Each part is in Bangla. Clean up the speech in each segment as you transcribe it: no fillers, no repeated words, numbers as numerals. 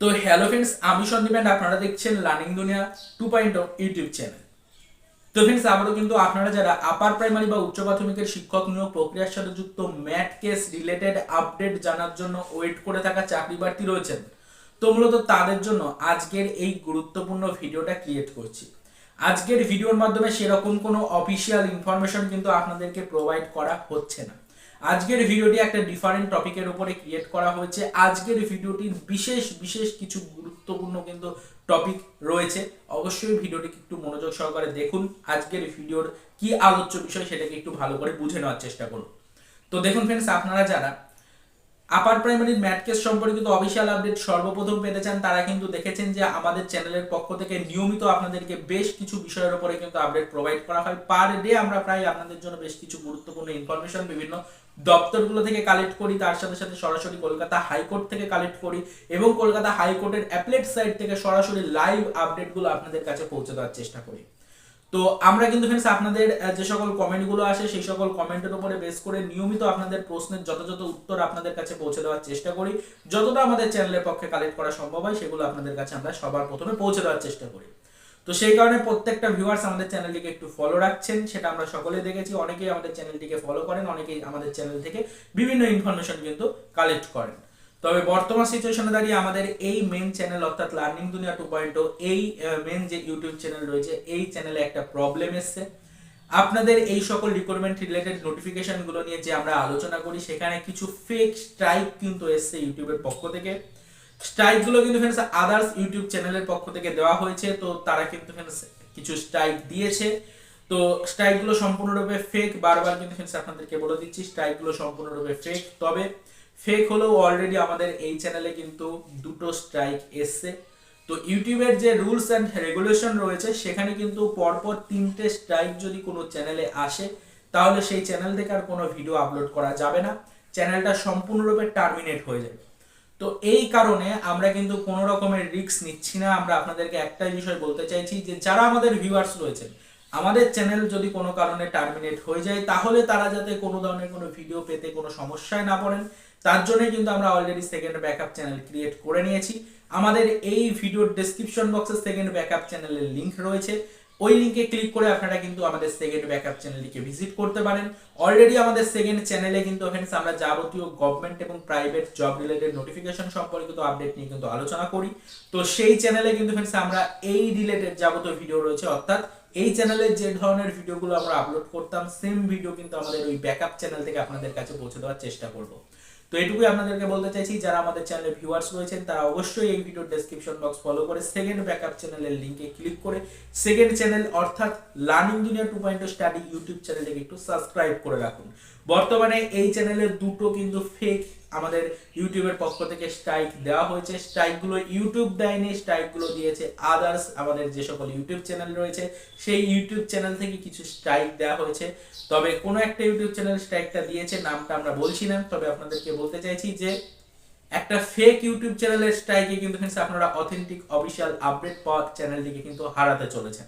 তো হ্যালো ফ্রেন্ডস, আমি সন্দীপ and আপনারা দেখছেন লার্নিং দুনিয়া 2.0 ইউটিউব চ্যানেল। তো ফ্রেন্ডস, আবারও কিন্তু আপনারা যারা আপার প্রাইমারি বা উচ্চ প্রাথমিকের শিক্ষক নিয়োগ প্রক্রিয়ার সাথে যুক্ত ম্যাথ কেস রিলেটেড আপডেট জানার জন্য ওয়েট করে থাকা চাকরি প্রার্থী রয়েছেন, তো মূলত তাদের জন্য আজকের এই গুরুত্বপূর্ণ ভিডিওটা ক্রিয়েট করছি। আজকের ভিডিওর মাধ্যমে সেরকম কোনো অফিসিয়াল ইনফরমেশন কিন্তু আপনাদেরকে প্রোভাইড করা হচ্ছে না। আজকের ভিডিওটি একটা ডিফারেন্ট টপিকের উপরে ক্রিয়েট করা হয়েছে। আজকের ভিডিওটির বিশেষ বিশেষ কিছু গুরুত্বপূর্ণ কিন্তু টপিক রয়েছে। অবশ্যই ভিডিওটিকে একটু মনোযোগ সহকারে দেখুন। আজকের ভিডিওর কি আলোচ্য বিষয় সেটাকে একটু ভালো করে বুঝে নেওয়ার চেষ্টা করুন। তো দেখুন ফ্রেন্ডস, আপনারা যারা আপার প্রাইমারির ম্যাথ কেস সম্পর্কিত অফিসিয়াল আপডেট সর্বপ্রথম পেতে চান, তারা কিন্তু দেখেছেন যে আমাদের চ্যানেলের পক্ষ থেকে নিয়মিত আপনাদেরকে বেশ কিছু বিষয়ের উপরে কিন্তু আপডেট প্রোভাইড করা হয়। পার ডে আমরা প্রায় আপনাদের জন্য বেশ কিছু গুরুত্বপূর্ণ ইনফরমেশন বিভিন্ন দপ্তরগুলো থেকে কালেক্ট করি, তার সাথে সাথে সরাসরি কলকাতা হাইকোর্ট থেকে কালেক্ট করি এবং কলকাতা হাইকোর্টের অ্যাপলেট সাইট থেকে সরাসরি লাইভ আপডেটগুলো আপনাদের কাছে পৌঁছে দেওয়ার চেষ্টা করি। তো আমরা কিন্তু ফ্রেন্ডস আপনাদের যে সকল কমেন্টগুলো আসে সেই সকল কমেন্টের উপরে বেস করে নিয়মিত আপনাদের প্রশ্নের যথাযথ উত্তর আপনাদের কাছে পৌঁছে দেওয়ার চেষ্টা করি। যতটা আমাদের চ্যানেলের পক্ষে কালেক্ট করা সম্ভব হয় সেগুলো আপনাদের কাছে আমরা সবার প্রথমে পৌঁছে দেওয়ার চেষ্টা করি। তো সেই কারণে প্রত্যেকটা ভিউয়ার্স আমাদের চ্যানেলটিকে একটু ফলো রাখছেন, সেটা আমরা সকলে দেখেছি। অনেকেই আমাদের চ্যানেলটিকে ফলো করেন, অনেকেই আমাদের চ্যানেল থেকে বিভিন্ন ইনফরমেশন কিন্তু কালেক্ট করেন। তবে বর্তমান সিচুয়েশনে দাঁড়িয়ে আমাদের এই মেন চ্যানেল অর্থাৎ লার্নিং দুনিয়া 2.0 এই মেন যে ইউটিউব চ্যানেল রয়েছে, এই চ্যানেলে একটা প্রবলেম এসছে। আপনাদের এই সকল রিক্রুটমেন্ট রিলেটেড নোটিফিকেশন গুলো নিয়ে যে আমরা আলোচনা করি, সেখানে কিছু ফেক স্ট্রাইক কিন্তু এসছে ইউটিউবের পক্ষ থেকে। স্ট্রাইক গুলো কিন্তু ফ্রেন্ডস আদার্স ইউটিউব চ্যানেলের পক্ষ থেকে দেওয়া হয়েছে। তো তারা কিন্তু ফ্রেন্ডস কিছু স্ট্রাইক দিয়েছে। তো স্ট্রাইক গুলো সম্পূর্ণরূপে ফেক। বারবার কিন্তু ফ্রেন্ডস আপনাদেরকে বলে দিচ্ছি, স্ট্রাইক গুলো সম্পূর্ণরূপে ফেক। তবে ফেক হলেও অলরেডি আমাদের এই চ্যানেলে কিন্তু দুটো স্ট্রাইক এসছে। তো ইউটিউবের যে রুলস অ্যান্ড রেগুলেশন রয়েছে, সেখানে কিন্তু পরপর 3টে স্ট্রাইক যদি কোনো চ্যানেলে আসে, তাহলে সেই চ্যানেল থেকে আর কোনো ভিডিও আপলোড করা যাবে না, চ্যানেলটা সম্পূর্ণরূপে টার্মিনেট হয়ে যাবে। তো এই কারণে আমরা কিন্তু কোনো রকমের রিস্ক নিচ্ছি না। আমরা আপনাদেরকে একটাই বিষয় বলতে চাইছি যে যারা আমাদের ভিউয়ার্স রয়েছেন, আমাদের চ্যানেল যদি কোনো কারণে টার্মিনেট হয়ে যায়, তাহলে তারা যাতে কোনো ধরনের কোনো ভিডিও পেতে কোনো সমস্যায় না পড়েন, তার জন্যই কিন্তু আমরা already second backup channel create করে নিয়েছি। আমাদের এই ভিডিওর ডেসক্রিপশন বক্সে সেকেন্ড ব্যাকআপ চ্যানেলের লিংক রয়েছে। ওই লিংকে ক্লিক করে আপনারা কিন্তু আমাদের সেকেন্ড ব্যাকআপ চ্যানেলটিকে ভিজিট করতে পারেন। অলরেডি আমাদের সেকেন্ড চ্যানেলে কিন্তু ফ্রেন্ডস আমরা যাবতীয় গভর্নমেন্ট এবং প্রাইভেট জব রিলেটেড নোটিফিকেশন সম্পর্কিত আপডেট নিয়ে কিন্তু আলোচনা করি। তো সেই চ্যানেলে কিন্তু ফ্রেন্ডস আমরা এই রিলেটেড যাবতীয় ভিডিও রয়েছে, অর্থাৎ এই চ্যানেলে যে ধরনের ভিডিওগুলো আমরা আপলোড করতাম, সেম ভিডিও কিন্তু আমাদের ওই ব্যাকআপ চ্যানেল থেকে আপনাদের কাছে পৌঁছে দেওয়ার চেষ্টা করব। তো এটুকুই আপনাদেরকে বলতে চাইছি, যারা আমাদের চ্যানেলে ভিউয়ার্স রয়েছেন তারা অবশ্যই এই ভিডিওর ডেসক্রিপশন বক্স ফলো করে সেকেন্ড ব্যাকআপ চ্যানেলের লিংকে ক্লিক করে সেকেন্ড চ্যানেল অর্থাৎ লার্নিং দুনিয়া 2.0 স্টাডি ইউটিউব চ্যানেলটিকে একটু সাবস্ক্রাইব করে রাখুন। বর্তমানে এই চ্যানেলের দুটো কিন্তু ফেক আমাদের ইউটিউবের পক্ষ থেকে স্ট্রাইক দেওয়া হয়েছে। স্ট্রাইকগুলো ইউটিউব দেয়নি, স্ট্রাইকগুলো দিয়েছে আদার্স আমাদের যে সকল ইউটিউব চ্যানেল রয়েছে, সেই ইউটিউব চ্যানেল থেকে কিছু স্ট্রাইক দেওয়া হয়েছে। তবে কোনো একটা ইউটিউব চ্যানেল স্ট্রাইকটা দিয়েছে, নামটা আমরা বলছি না। তবে আপনাদেরকে বলতে চাইছি যে একটা ফেক ইউটিউব চ্যানেলের স্ট্রাইকে কিন্তু আপনারা অথেন্টিক অফিসিয়াল আপডেট পাওয়া চ্যানেলটিকে কিন্তু হারাতে চলেছেন।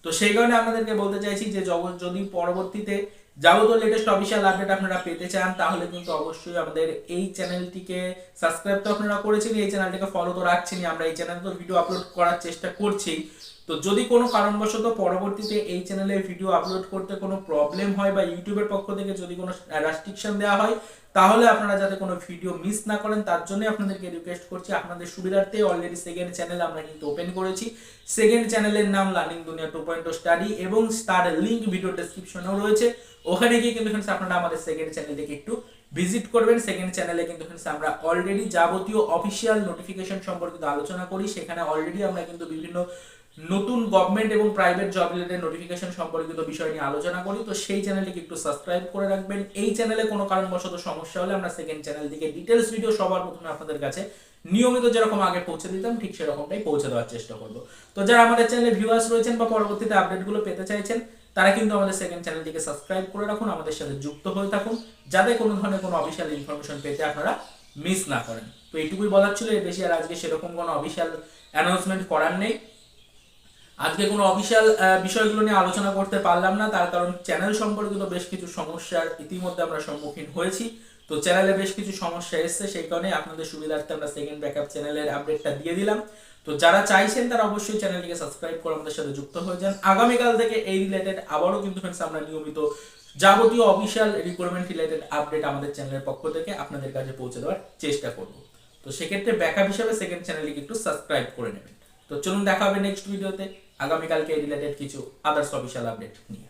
তো সেই কারণে আপনাদেরকে বলতে চাইছি যে যদি পরবর্তীতে যাবতীয় লেটেস্ট অফিসিয়াল আপডেট আপনারা পেতে চান, তাহলে কিন্তু অবশ্যই আমাদের এই চ্যানেলটিকে সাবস্ক্রাইব তো আপনারা করেছেন, এই চ্যানেলটিকে ফলো তো রাখছেনই। আমরা এই চ্যানেলে তো ভিডিও আপলোড করার চেষ্টা করছি। তো যদি কোনো কারণবশত পরবর্তীতে এই চ্যানেলে ভিডিও আপলোড করতে কোনো প্রবলেম হয় বা ইউটিউবের পক্ষ থেকে যদি কোনো রেস্ট্রিকশন দেওয়া হয়, তাহলে আপনারা যাতে কোনো ভিডিও মিস না করেন, তার জন্য আপনাদেরকে রিকোয়েস্ট করছি, আপনাদের সুবিধার্থে অলরেডি সেকেন্ড চ্যানেল আমরা কিন্তু ওপেন করেছি। সেকেন্ড চ্যানেলের নাম লার্নিং দুনিয়া 2.0 স্টাডি এবং তার লিংক ভিডিও ডেসক্রিপশনেও রয়েছে। ওখানে গিয়ে কিন্তু ফ্রেন্ডস আপনারা আমাদের সেকেন্ড চ্যানেলটিকে একটু ভিজিট করবেন। সেকেন্ড চ্যানেলে কিন্তু ফ্রেন্ডস আমরা অলরেডি যাবতীয় অফিসিয়াল নোটিফিকেশন সম্পর্কিত আলোচনা করি। সেখানে অলরেডি আমরা কিন্তু বিভিন্ন নতুন গভর্নমেন্ট এবং প্রাইভেট জব রিলেটেড নোটিফিকেশন সম্পর্কিত বিষয় নিয়ে আলোচনা করি। তো সেই চ্যানেলটিকে একটু সাবস্ক্রাইব করে রাখবেন। এই চ্যানেলে কোনো কারণবশত সমস্যা হলে আমরা সেকেন্ড চ্যানেল থেকে ডিটেলস ভিডিও সবার প্রথমে আপনাদের কাছে নিয়মিত যেরকম আগে পৌঁছে দিতাম, ঠিক সেরকমটাই পৌঁছে দেওয়ার চেষ্টা করব। তো যারা আমাদের চ্যানেলে ভিউয়ার্স রয়েছেন বা পরবর্তীতে আপডেটগুলো পেতে চাইছেন, তারা কিন্তু আমাদের সেকেন্ড চ্যানেলটিকে সাবস্ক্রাইব করে রাখুন, আমাদের সাথে যুক্ত হয়ে থাকুন, যাতে কোনো ধরনের কোনো অফিসিয়াল ইনফরমেশন পেতে আপনারা মিস না করেন। তো এইটুকুই বলার ছিল, এর বেশি আর আজকে সেরকম কোনো অফিসিয়াল অ্যানাউন্সমেন্ট করার নেই। আজকে কোনো অফিসিয়াল বিষয়গুলো নিয়ে আলোচনা করতে পারলাম না, তার কারণ চ্যানেল সম্পর্কিত বেশ কিছু সমস্যার ইতিমধ্যে আমরা সম্মুখীন হয়েছি। তো চ্যানেলে বেশ কিছু সমস্যা এসেছে, সেই কারণে আপনাদের সুবিধার্থে আমরা সেকেন্ড ব্যাকআপ চ্যানেলের আপডেটটা দিয়ে দিলাম। তো যারা চাইছেন তারা অবশ্যই চ্যানেলটিকে সাবস্ক্রাইব করে আমাদের সাথে যুক্ত হয়ে যান। আগামীকাল থেকে এই রিলেটেড আবারও কিন্তু ফ্রেন্ডস আমরা নিয়মিত যাবতীয় অফিসিয়াল রিক্রুটমেন্ট রিলেটেড আপডেট আমাদের চ্যানেলের পক্ষ থেকে আপনাদের কাছে পৌঁছে দেওয়ার চেষ্টা করব। তো সেক্ষেত্রে ব্যাকআপ হিসাবে সেকেন্ড চ্যানেলটিকে একটু সাবস্ক্রাইব করে নেবেন। তো চলুন দেখা হবে নেক্সট ভিডিওতে আগামীকালকে রিলেটেড কিছু আদার্স অফিসিয়াল আপডেট নিয়ে।